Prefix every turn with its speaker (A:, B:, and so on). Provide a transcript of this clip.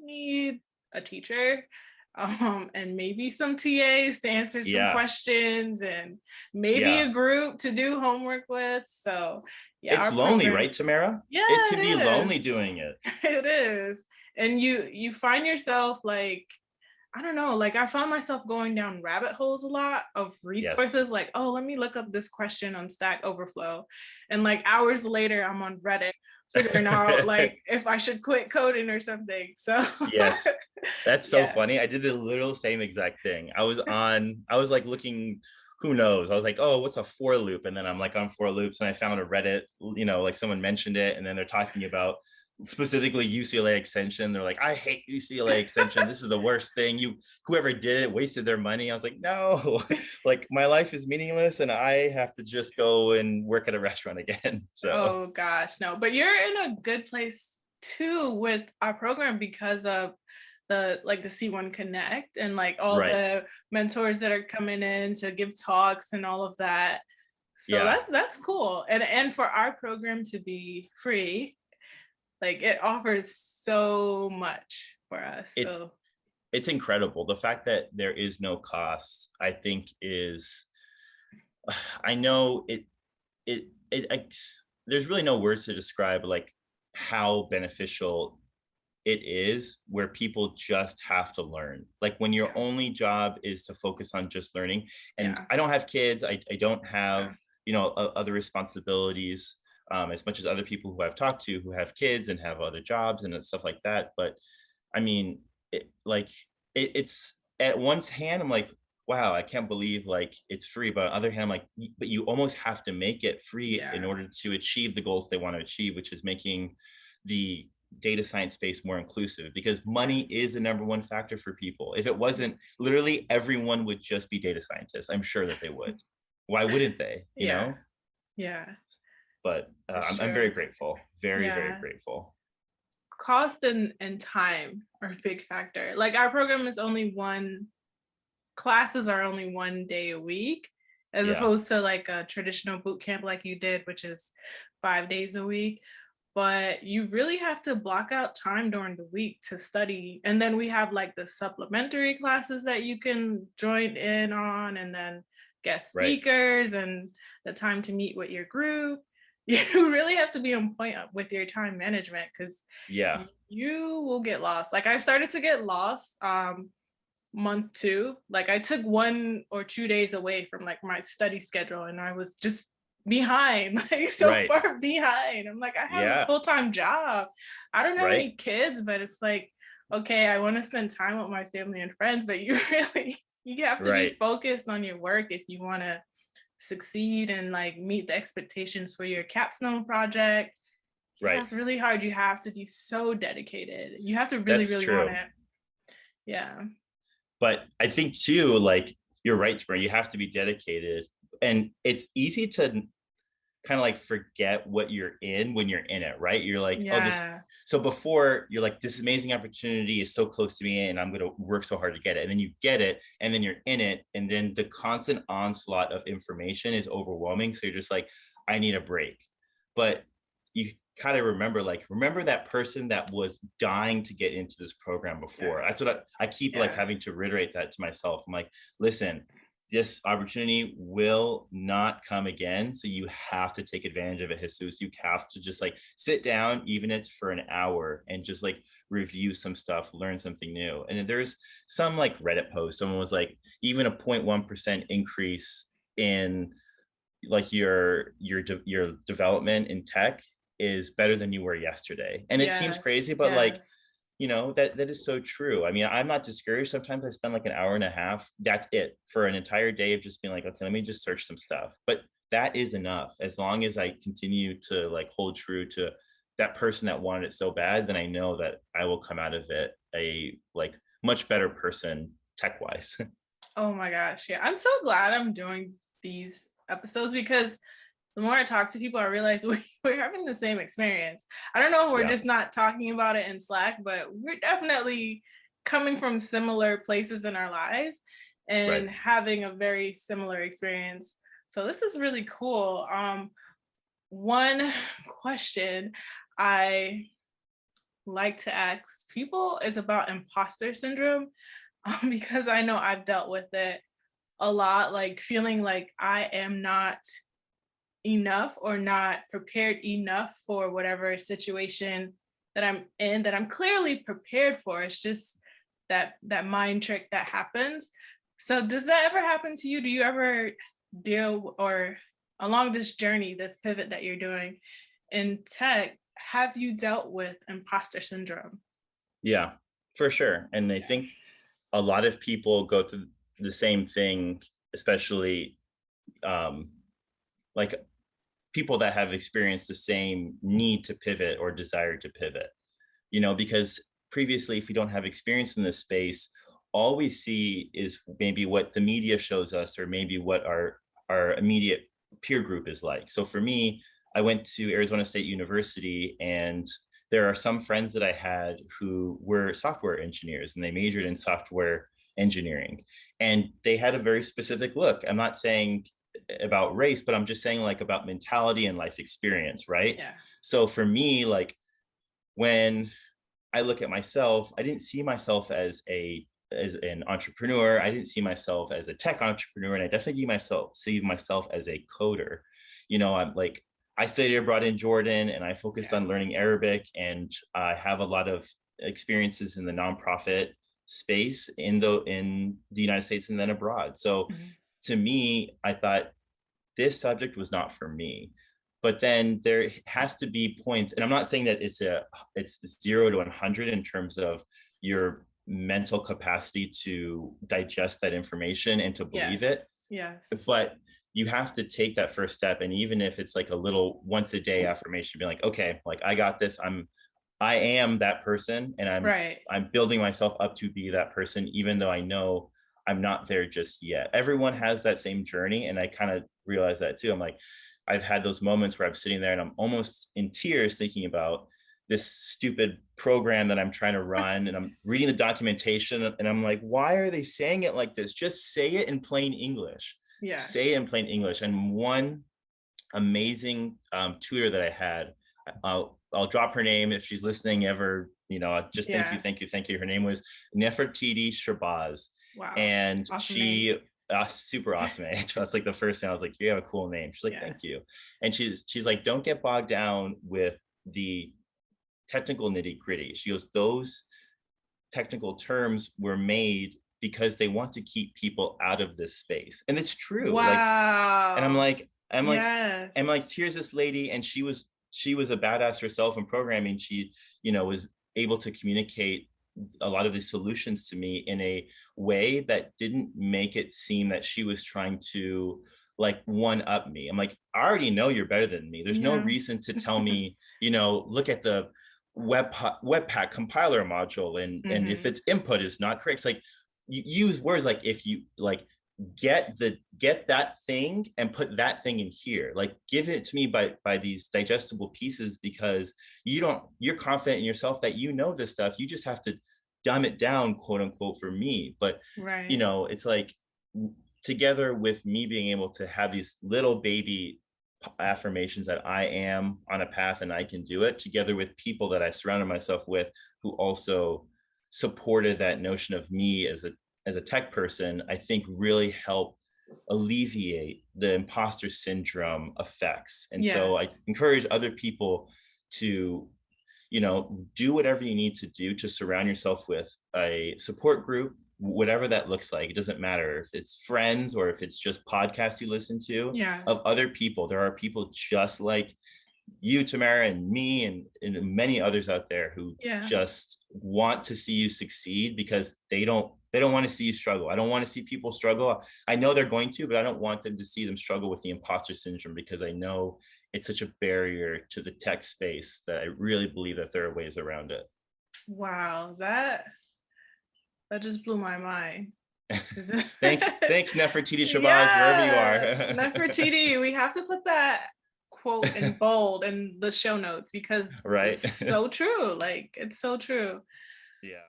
A: need a teacher, and maybe some TAs to answer some
B: Yeah.
A: questions, and maybe
B: Yeah.
A: a group to do homework with. So yeah,
B: It's
A: our
B: lonely,
A: program,
B: right, Tamara?
A: yeah,
B: It can be
A: it
B: lonely
A: is.
B: doing it.
A: It is. And you find yourself like, I don't know, like I found myself going down rabbit holes a lot of
B: Yes.
A: resources, like, oh, let me look up this question on Stack Overflow. And like hours later, I'm on Reddit figuring out like if I should quit coding or something. So
B: Yes. That's so
A: yeah.
B: funny. I did the literal same exact thing. I was like looking, who knows? I was like, oh, what's a for loop? And then I'm like on for loops and I found a Reddit, like someone mentioned it and then they're talking about specifically UCLA extension. They're like, I hate UCLA extension. This is the worst thing. Whoever did it wasted their money. I was like, no, like my life is meaningless and I have to just go and work at a restaurant again. So
A: Oh gosh, no. But you're in a good place too with our program because of the C1 Connect and like all
B: right.
A: the mentors that are coming in to give talks and all of that. So
B: Yeah.
A: that's cool. And for our program to be free, like it offers so much for us.
B: It's
A: So
B: it's incredible. The fact that there is no cost, I think is I know it there's really no words to describe like how beneficial it is where people just have to learn. Like when your
A: yeah,
B: only job is to focus on just learning. And
A: yeah,
B: I don't have kids. I don't
A: yeah,
B: have, other responsibilities as much as other people who I've talked to who have kids and have other jobs and stuff like that. But I mean, it's at one hand, I'm like, wow, I can't believe like it's free. But on the other hand, I'm like, but you almost have to make it free in
A: yeah,
B: order to achieve the goals they want to achieve, which is making the data science space more inclusive because
A: yeah,
B: money is the number one factor for people. If it wasn't, literally everyone would just be data scientists. I'm sure that they would. Why wouldn't they?
A: yeah, yeah.
B: But
A: That's
B: I'm very
A: true.
B: grateful, very, very
A: Yeah.
B: grateful.
A: Cost and time are a big factor. Like our program is only one classes are only 1 day a week, as
B: Yeah,
A: opposed to like a traditional boot camp like you did, which is 5 days a week. But you really have to block out time during the week to study. And then we have like the supplementary classes that you can join in on, and then guest
B: right.
A: speakers and the time to meet with your group. You really have to be on point with your time management because
B: Yeah,
A: you will get lost. Like I started to get lost month two. Like I took 1 or 2 days away from like my study schedule and I was just behind, like so
B: right.
A: far behind. I'm like, I have a
B: Yeah,
A: full-time job. I don't have
B: right,
A: any kids, but it's like, okay, I want to spend time with my family and friends, but you really you have to be
B: right,
A: focused on your work if you want to succeed and like meet the expectations for your capstone project. Yeah,
B: right.
A: it's really hard. You have to be so dedicated. You have to really,
B: That's
A: really want
B: true.
A: it. Yeah.
B: But I think too, like you're right, Spring, you have to be dedicated. And it's easy to kind of like forget what you're in when you're in it, right? You're like, oh, this.
A: Yeah.
B: So before you're like, this amazing opportunity is so close to me and I'm going to work so hard to get it. And then you get it and then you're in it. And then the constant onslaught of information is overwhelming. So you're just like, I need a break. But you kind of remember that person that was dying to get into this program before.
A: Yeah.
B: That's what I keep like
A: Yeah.
B: having to reiterate that to myself. I'm like, listen, this opportunity will not come again. So you have to take advantage of it, Jesus. You have to just like sit down, even if it's for an hour, and just like review some stuff, learn something new. And there's some like Reddit post, someone was like, even a 0.1% increase in like your development in tech is better than you were yesterday. And it seems
A: Yes.
B: crazy, but like
A: Yes.
B: that is so true. I mean, I'm not discouraged. Sometimes I spend like an hour and a half. That's it for an entire day of just being like, okay, let me just search some stuff. But that is enough. As long as I continue to like hold true to that person that wanted it so bad, then I know that I will come out of it a like much better person tech wise.
A: Oh my gosh. Yeah. I'm so glad I'm doing these episodes because the more I talk to people, I realize we're having the same experience. I don't know if we're
B: Yeah.
A: just not talking about it in Slack, but we're definitely coming from similar places in our lives and
B: Right.
A: having a very similar experience. So this is really cool. One question I like to ask people is about imposter syndrome, because I know I've dealt with it a lot, like feeling like I am not enough or not prepared enough for whatever situation that I'm in, that I'm clearly prepared for. It's just that mind trick that happens. So does that ever happen to you? Do you ever deal, or along this journey, this pivot that you're doing in tech, have you dealt with imposter syndrome?
B: Yeah, for sure. And I
A: Yeah.
B: think a lot of people go through the same thing, especially um, like people that have experienced the same need to pivot or desire to pivot, because previously, if we don't have experience in this space, all we see is maybe what the media shows us or maybe what our immediate peer group is like. So for me, I went to Arizona State University, and there are some friends that I had who were software engineers and they majored in software engineering, and they had a very specific look. I'm not saying about race, but I'm just saying like about mentality and life experience, right?
A: Yeah.
B: So for me, like when I look at myself, I didn't see myself as an entrepreneur. I didn't see myself as a tech entrepreneur, and I definitely see myself as a coder. I'm like, I studied abroad in Jordan, and I focused
A: Yeah.
B: on learning Arabic, and I have a lot of experiences in the nonprofit space in the United States and then abroad. So
A: Mhm.
B: to me, I thought this subject was not for me. But then there has to be points, and I'm not saying that it's 0 to 100 in terms of your mental capacity to digest that information and to believe
A: Yes.
B: it,
A: Yes.
B: but you have to take that first step. And even if it's like a little once a day affirmation, be like, okay, like I got this. I am that person, and
A: Right.
B: I'm building myself up to be that person, even though I know I'm not there just yet. Everyone has that same journey, and I kind of realize that too. I'm like, I've had those moments where I'm sitting there and I'm almost in tears thinking about this stupid program that I'm trying to run, and I'm reading the documentation and I'm like, why are they saying it like this? Just say it in plain English.
A: Yeah.
B: Say it in plain English. And one amazing tutor that I had. I'll drop her name if she's listening ever. Just thank you,
A: Yeah.
B: thank you, thank you. Her name was Nefertiti Shabazz,
A: Wow.
B: and
A: Awesome name.
B: she super awesome. That's like the first thing I was like, you have a cool name. She's like,
A: Yeah.
B: thank you, and she's like, don't get bogged down with the technical nitty gritty. She goes, those technical terms were made because they want to keep people out of this space, and it's true. Like, and I'm
A: Wow.
B: like, I'm like,
A: Yes.
B: I'm like, here's this lady, and she was a badass herself in programming. She, was able to communicate a lot of these solutions to me in a way that didn't make it seem that she was trying to like one up me. I'm like, I already know you're better than me. There's no
A: Yeah.
B: reason to tell me, look at the webpack compiler module, and if
A: Hmm.
B: its input is not correct. It's like, you use words like, if you like, get that thing and put that thing in here, like give it to me by these digestible pieces, because you're confident in yourself that this stuff. You just have to dumb it down, quote unquote, for me. But
A: Right.
B: it's like, together with me being able to have these little baby affirmations that I am on a path and I can do it, together with people that I surrounded myself with who also supported that notion of me as a tech person, I think really help alleviate the imposter syndrome effects. And so I
A: Yes.
B: encourage other people to, do whatever you need to do to surround yourself with a support group, whatever that looks like. It doesn't matter if it's friends or if it's just podcasts you listen to
A: Yeah.
B: of other people. There are people just like you, Tamara, and me, and many others out there who
A: Yeah.
B: just want to see you succeed, because they don't want to see you struggle. I don't want to see people struggle. I know they're going to, but I don't want them to see them struggle with the imposter syndrome, because I know it's such a barrier to the tech space that I really believe that there are ways around it.
A: Wow. That just blew my mind. Is it?
B: Thanks, Nefertiti Shabazz, wherever you
A: Yeah.
B: are.
A: Nefertiti. We have to put that quote in bold in the show notes because
B: Right.
A: it's so true. Like, it's so true.
B: Yeah.